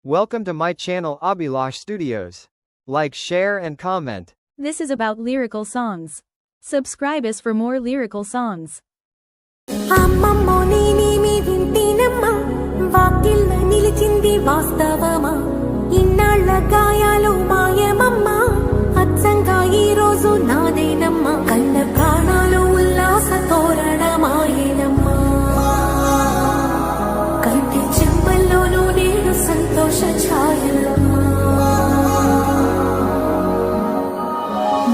Welcome to my channel Abhilash Studios. Like, share and comment. This is about lyrical songs. Subscribe us for more lyrical songs. అమ్మమ్మో నేనేమి వింటేనమ్మా వాకిళ్ళ నిలిచింది వాస్తవమా ఇన్నాళ్ళ గాయాలు మాయమమ్మా అచ్చంగా ఈ రోజు నాదేనమ్మా కన్న ప్రాణాలు ఉల్లాస తోరణమాయేనమ్మా కంటి చెంపల్లోనూ నేడు సంతోష ఛాయలమ్మా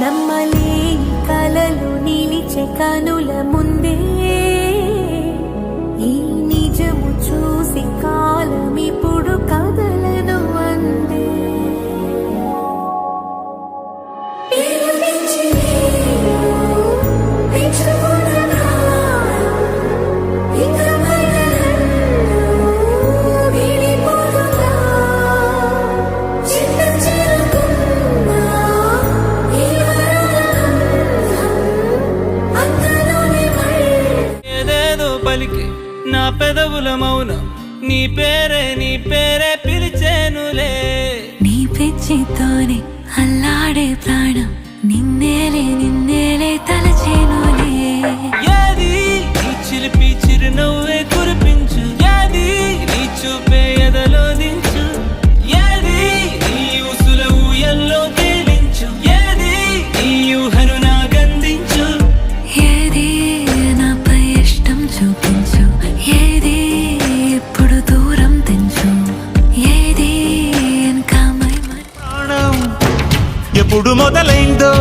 నమ్మలేని కలలు నిలిచే కనుల ముందే ఈ నిజము చూసి కాలమిప్పుడు కదలను అందే నా పెదవుల మౌనం నీ పేరే పిలిచేనులే నీ పిచ్చితోనే అల్లాడే ప్రాణం నిన్నేలే తలచేనులే ఏది నీ చిలిపి చిరునవ్వే కురిపించు ఏది నీ చూపే ఎదలో దించు ఏది నీ ఉసుల ఊయల్లో తేలించు ఏది నీ ఊహను నాగందించు ఏది నాపై ఇష్టం చూపించు ఏది ఇప్పుడు దూరం తెంచు ఏది ఇంకా ప్రాణం ఎప్పుడు మొదలైందో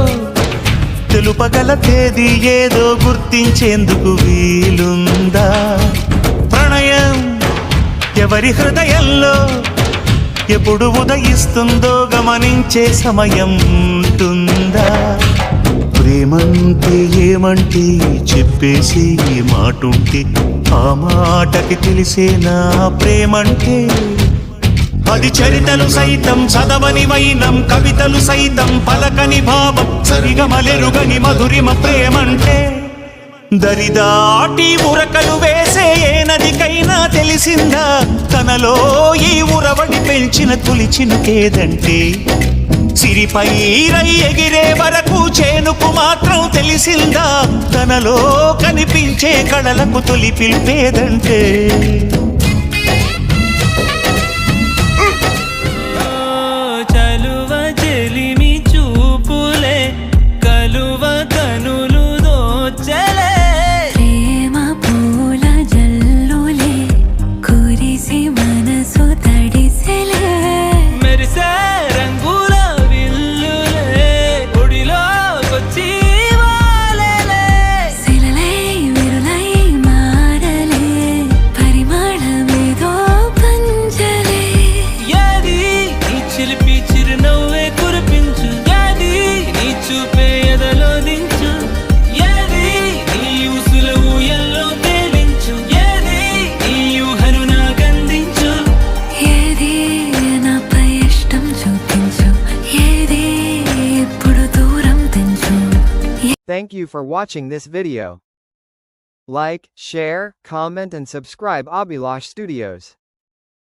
తెలుపగల తేదీ ఏదో గుర్తించేందుకు వీలుందా ప్రణయం ఎవరి హృదయంలో ఎప్పుడు ఉదయిస్తుందో గమనించే సమయం ఉంటుందా ప్రేమంటే ఏమంటే చెప్పేసి మాటుంటే ఆ మాటకి తెలిసేనా ప్రేమంటే అది చరితలు సైతం చదవని వైనం కవితలు సైతం పలకని భావం సరిగమలెరుగని మధురిమ ప్రేమంటే దరిదాటి ఉరకలు వేసే ఏ నదికైనా తెలిసిందా తనలో ఈ ఉరవడి పెంచిన తొలి చినుకేదంటే సిరిపై రై ఎగిరే వరకు చేనుకు మాత్రం తెలిసిందా తనలో కనిపించే కళలకు తొలి పిలిపేదంటే చలువ చెలిమి చూపులే కలువ కనులు దోచలే ప్రేమ పూల జల్లులే కురిసి మనసు తడిసెలే మెరిసే రంగుల విల్లులే ఒడిలోకొచ్చి వాలేలే శిలలై విరులై మారలే పరిమళమేదో పంజలే ఏది నీ చిలిపి చిరునవ్వే కురిపించు ఏది నీ చూపే ఎదలో దించు ఏది నీ ఉసుల ఊయల్లో తేలించు ఏది నీ ఊహను నాగందించు ఏది నాపై ఇష్టం చూపించు ఏది ఇప్పుడు దూరం తెంచు Thank you for watching this video. Like, share, comment and subscribe Abhilash Studios.